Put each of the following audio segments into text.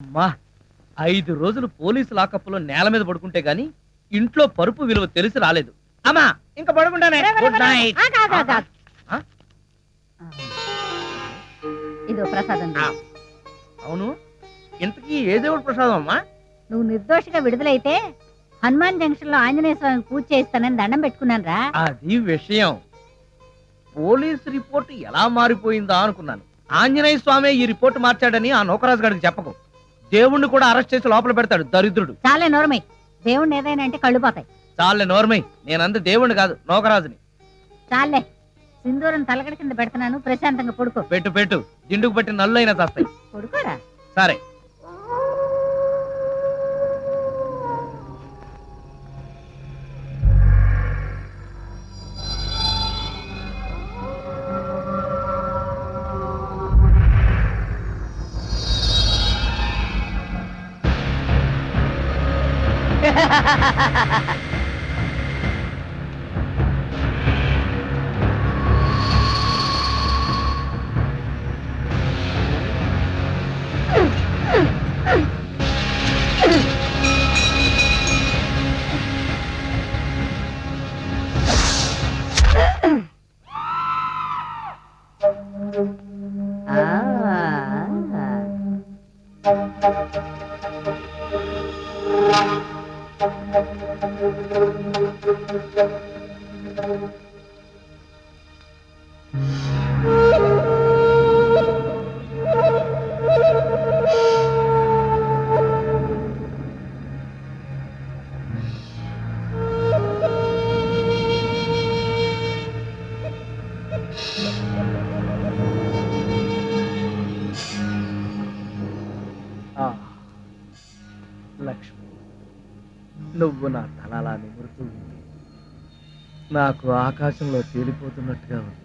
అమ్మా 5 రోజులు పోలీసు లాకప్లో నేల మీద పడుకుంటే గాని ఇంట్లో పరుపు విలువ తెలిసి రాలేదు. అమ్మా ఇంకా పడుకుంటానే. Good night. ఇదో ప్రసాదం. అవును, ఇంతకీ ఏ దేవుడు ప్రసాదం అమ్మా? నువ్వు నిర్దోషిగా విడుదలైతే హనుమాన్ జంక్షన్ లో ఆంజనేయ స్వామి పూజ చేస్తానని దండం పెట్టుకున్నాను రా. అది విషయం. పోలీస్ రిపోర్ట్ ఎలా మారిపోయిందా అనుకున్నాను. ఆంజనేయ స్వామి ఈ రిపోర్ట్ మార్చాడని ఆ నౌకరాజు గారికి చెప్పకు. దేవుణ్ణి కూడా అరెస్ట్ చేసి లోపల పెడతాడు దరిద్రుడు. చాలే నోర్మై, దేవుణ్ణి ఏదైనా అంటే కళ్ళు పోతాయి. చాలే నోర్మై, నేనంత దేవుణ్ణి కాదు నౌకరాజుని. చాలే, సింధూరం తలగడ కింద పెడతాను, ప్రశాంతంగా పడుకో. పెట్టు పెట్టు, జిండుకు పట్టి నల్లు అయినా చేస్తాయి. పడుకోరా. సరే. లక్ష్మి, నువ్వు నా తలలా నిమురుతూ ఉంది. నాకు ఆకాశంలో తేలిపోతున్నట్టుగా ఉంది.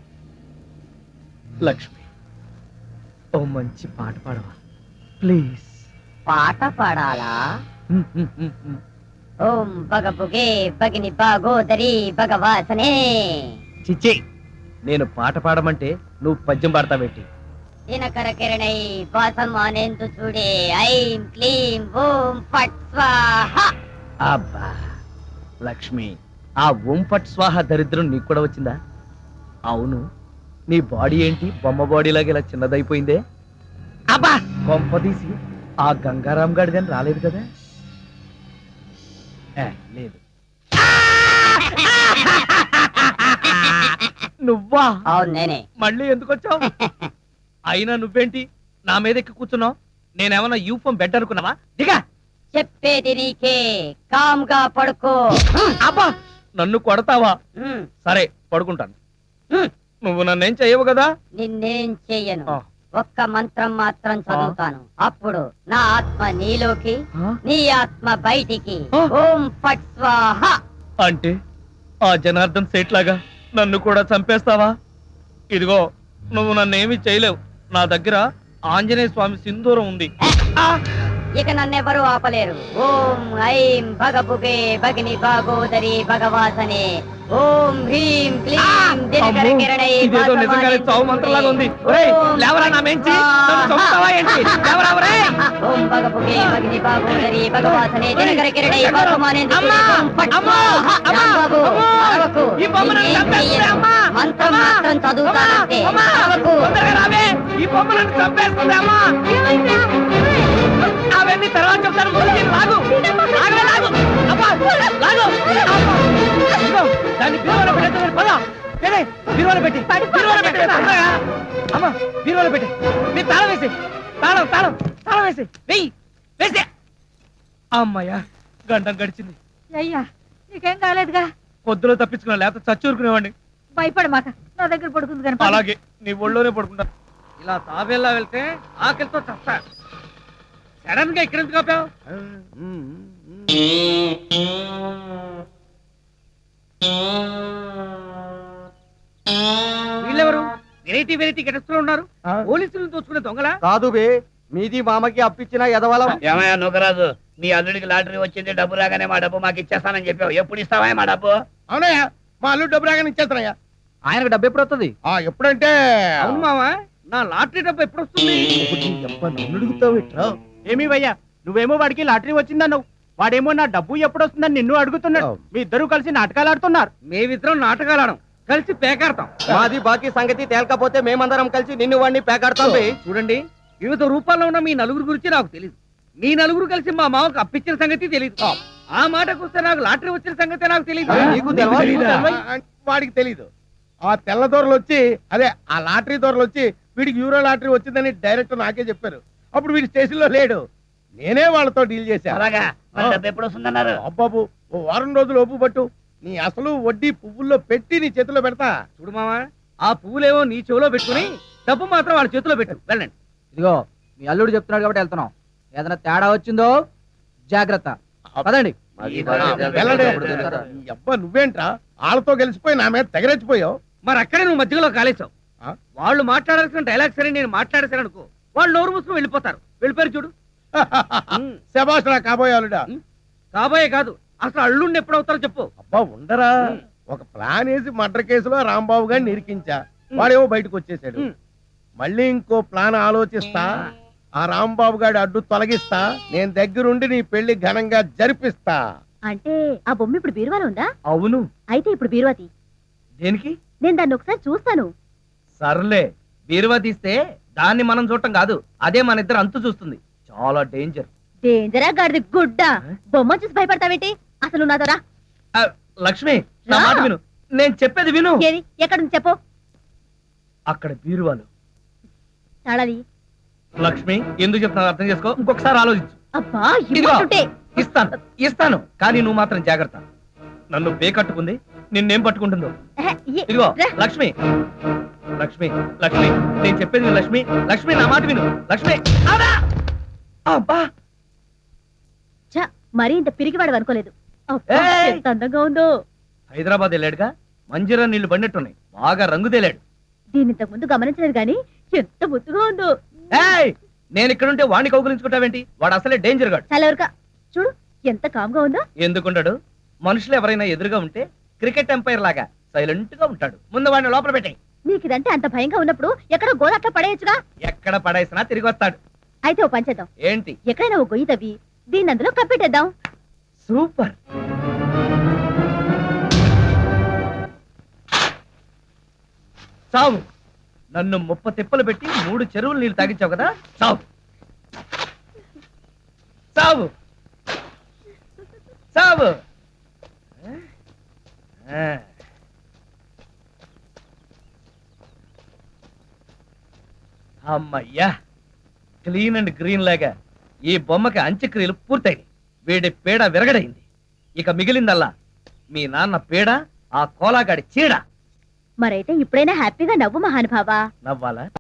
లక్ష్మి, ఓ మంచి పాట పాడవా ప్లీజ్? పాట పాడాలా? ఓం బగబుగే బగిని బాగోదరి భగవాసనే. చిచ్చి, నేను పాట పాడమంటే నువ్వు పద్యం పాడతావేంటి? దినకర కిరణై వాసమానేందు చూడే ఐం క్లీం ఓం ఫట్ స్వాహ. అబ్బా లక్ష్మి, ఆ ఓం ఫట్ స్వాహ దరిద్రం నీకు కూడా వచ్చిందా? అవును, నీ బాడీ ఏంటి బొమ్మ బాడీలాగా ఇలా చిన్నదైపోయిందే? అబ్బా కొంపదీసి ఆ గంగారాం గాడిదని రాలేదు కదా? లేదు. నువ్వా? అవును నేనే. మళ్ళీ ఎందుకు వచ్చావు? అయినా నువ్వేంటి నా మీద ఎక్కి కూర్చున్నావు? నేనేమన్నా యూఫం బెడ్ అనుకున్నావా? దిగా. చెప్పేది నీకే, కామ్గా పడుకో. అబ్బా నన్ను కొడతావా? సరే పడుకుంటాను. నువ్వు నన్నేం చెయ్యవు కదా? నిన్నేం చెయ్యను. ఒక్క మంత్రం మాత్రం చదువుతాను, అప్పుడు నా ఆత్మ నీలోకి, నీ ఆత్మ బయటికి. ఓం ఫట్ స్వాహ. అంటే ఆ జనార్దన్ సేట్ లాగా నన్ను కూడా చంపేస్తావా? ఇదిగో, నువ్వు నన్నేమి చేయలేవు. నా దగ్గర ఆంజనేయ స్వామి సింధూరం ఉంది. ఇక నన్నెవరూ ఆపలేరు. ఓం ఐం భగబుగే భగిని భాగోదరి భగవాసనే. ఓం హ్రీం క్లీం దినకర కిరణై. ఇదేదో నిజంగానే చావు మంత్రంలాగా ఉంది. ఒరేయ్ లేవరా, నా మెంచి నన్ను చంపుతావా ఏంటి? లేవరా ఒరేయ్. ఓం భగబుగే భగిని భాగోదరి భగవాసనే దినకర కిరణై వాసమానేందు. ఈ బొమ్మను చంపేస్తుందే అమ్మా. మంత్రం మాత్రం చదువుతానంటే తొందరగా రావే, ఈ బొమ్మలను చంపేస్తుందే అమ్మా. అవన్నీ తర్వాత చెప్తాను. లాగు లాగు లాగు. అబ్బా లాగు. దాన్ని బీరువాలో పెట్టేది. పద బీరువాలో పెట్టి అమ్మా, బీరువాలో పెట్టి మీరు తాళం వేసి, తాళం తాళం తాళం వేసి వెయ్యి వేసే. అమ్మాయ్యా, గంటం గడిచింది. అయ్యా నీకేం కాలేదుగా? పొద్దులో తప్పించుకున్నా, లేకపోతే చచ్చూరుకునేవాడిని. భయపడ మాక, నా దగ్గర పడుకుంది కానీ. అలాగే నీ ఒళ్ళోనే పడుకుంటా. ఇలా తాబేలా వెళ్తే ఆకలితో చస్తా. సడన్ గా ఇక్కడ ఎందుకు ఆపావు? వీళ్ళెవరు? వెరైటీ వెరైటీ గెటప్స్లో ఉన్నారు. పోలీసులను దోచుకునే దొంగలా? కాదు బే, మీది మామకి అప్పిచ్చిన ఎదవలం. ఏమయ్యా నూకరాజు, మీ అల్లుడికి లాటరీ వచ్చింది, డబ్బు రాగానే మా డబ్బు మాకు ఇచ్చేస్తానని చెప్పావు. ఎప్పుడు ఇస్తావా మా డబ్బు? అవునయ్యా, మా అల్లుడు డబ్బు రాగానే ఇచ్చేస్తానయ్యా. ఆయనకు డబ్బు ఎప్పుడు వస్తుంది? ఎప్పుడంటే అవును మావా, నా లాటరీ డబ్బు ఎప్పుడు వస్తుంది? నన్ను అడుగుతావు ఇట్రా. ఏమీ భయ్యా, నువ్వేమో వాడికి లాటరీ వచ్చిందన్నావు, వాడేమో నా డబ్బు ఎప్పుడు వస్తుందని నిన్ను అడుగుతున్నాడు. అవును. మీ ఇద్దరు కలిసి నాటకాలు ఆడుతున్నారు. మేమిద్దరం నాటకాలాడం, కలిసి పేకాడతాం. మాది బాకీ సంగతి తేలకపోతే మేమందరం కలిసి నిన్ను వాడిని పేకాడతాం బే. చూడండి, వివిధ రూపాల్లో ఉన్న మీ నలుగురు గురించి నాకు తెలియదు. మీ నలుగురు కలిసి మా మామకు అప్పించిన సంగతి తెలియదు. ఆ మాటకు వస్తే నాకు లాటరీ వచ్చిన సంగతి నాకు తెలియదు. నీకు తెలవదా? వాడికి తెలీదు. ఆ తెల్ల దొరలు వచ్చి అదే ఆ లాటరీ దొరలు వచ్చి వీడికి యూరో లాటరీ వచ్చిందని డైరెక్ట్ నాకే చెప్పారు. అప్పుడు వీడి స్టేషన్ లో లేడు, నేనే వాళ్ళతో డీల్ చేశా. అలాగా మరి డబ్బు ఎప్పుడు వస్తుందన్నారు? అబ్బాబు ఓ వారం రోజులు ఒప్పు పట్టు, నీ అసలు వడ్డీ పువ్వుల్లో పెట్టి నీ చేతిలో పెడతా. చూడు మామా, ఆ పువ్వులేమో నీ చెవిలో పెట్టుకుని డబ్బు మాత్రం వాళ్ళ చేతిలో పెట్టు. వెళ్ళండి. ఇదిగో మీ అల్లుడు చెప్తున్నాడు కాబట్టి వెళ్తున్నాం. ఏదైనా తేడా వచ్చిందో జాగ్రత్త. పదండి. వెళ్ళండి. ఈ అబ్బా నువ్వేంట్రా వాళ్ళతో గెలిచిపోయి నా మీద తెగరెచ్చిపోయావు. మరి అక్కడే నువ్వు మధ్యలో కాలేసావు. ఆ? వాళ్ళు మాట్లాడాల్సిన డైలాగ్స్ అని నేను మాట్లాడేసాను అనుకో, వాళ్ళు నోరు మూసుకుని వెళ్ళిపోతారు. వెళ్ళిపోయారు చూడు. శబాష్ రా కాబోయే అల్లుడా. కాబోయే కాదు, అసలు అల్లుండి ఎప్పుడవుతారో చెప్పు. అబ్బా ఉండరా, ఒక ప్లాన్ వేసి మర్డర్ కేసులో రాంబాబు గారిని నిరికించా, వాడేమో బయటకు వచ్చేసాడు. మళ్ళీ ఇంకో ప్లాన్ ఆలోచిస్తా, ఆ రాంబాబు గారి అడ్డు తొలగిస్తా, నేను దగ్గరుండి నీ పెళ్లి ఘనంగా జరిపిస్తా. అంటే ఆ బొమ్మ ఇప్పుడు బీరువాలో ఉందా? అవును. అయితే ఇప్పుడు బీరువాతి, దేనికి? నేను దాన్ని ఒకసారి చూస్తాను. సర్లే, బీరువా తీస్తే దాన్ని మనం చూడటం కాదు, అదే మన ఇద్దరు అంతు చూస్తుంది. చాలా డేంజర్. డేంజరా గాడిది గుడ్డ, బొమ్మ చూసి భయపడతావేంటి? అసలు నువ్వు నాతో రా. లక్ష్మి, నా రా. మాట విను, నేను చెప్పేది విను. ఏది ఎక్కడుంది చెప్పు. అక్కడ బీరువాలు. తాళాలి. లక్ష్మి, ఎందుకు చెప్తున్నా అర్థం చేసుకో, ఇంకొకసారి ఆలోచించు. అబ్బా ఇదిగో. ఇవ్వకుంటే ఇస్తాను ఇస్తాను, కానీ నువ్వు మాత్రం జాగ్రత్త. నన్ను కట్టుకుంది, నిన్నేం పట్టుకుంటుందో. ఇదిగో లక్ష్మి, లక్ష్మి, లక్ష్మి, నేను చెప్పేది విను లక్ష్మి. లక్ష్మి, నా మాట విను లక్ష్మి. అబ్బా! అబ్బా! మరీ ఇంత పిరిగివాడు అనుకోలేదు. అబ్బా, ఏయ్! ఎంత అందంగా ఉందో. హైదరాబాద్ వెళ్ళాడుగా, మంజీరా నీళ్లు పడినట్టున్నాయి, బాగా రంగు తేలాడు. దీని ఇంతకు ముందు గమనించలేదు గాని ఎంత ముద్దుగా ఉందో. ఏయ్! నేను ఇక్కడుంటే వాడిని కౌగులించుకుంటావేంటి? వాడు అసలే డేంజర్ గాడు. చాలా వరక చూడు ఎంత కామ్గా ఉందో. ఎందుకుంటాడు? మనుషులు ఎవరైనా ఎదురుగా ఉంటే క్రికెట్ ఎంపైర్ లాగా సైలెంట్ గా ఉంటాడు. ముందు వాడిని లోపల పెట్టాయి. నీకు ఇదంటే అంత భయంగా ఉన్నప్పుడు ఎక్కడో గోదాట్లో పడేయచ్చుగా. ఎక్కడ పడేసినా తిరిగి వస్తాడు. అయితే ఓ పని చేద్దాం, ఏంటి? ఎక్కడైనా ఓ గొయ్యి తవ్వి దీన్ని అందులో కప్పెట్టేద్దాం. సూపర్. చావు. నన్ను 30 తిప్పలు పెట్టి 3 చెరువులు నీళ్లు తాగించావు కదా, చావు. చావు. చావు. ఆ. అమ్మయ్యా, క్లీన్ అండ్ గ్రీన్ లాగా ఈ బొమ్మకి అంత్యక్రియలు పూర్తయింది. వీడి పేడ విరగడైంది. ఇక మిగిలిందల్లా మీ నాన్న పేడ, ఆ కోలాగాడి చీడ. మరైతే ఇప్పుడైనా హ్యాపీగా నవ్వు మహానుభావా. నవ్వాలా?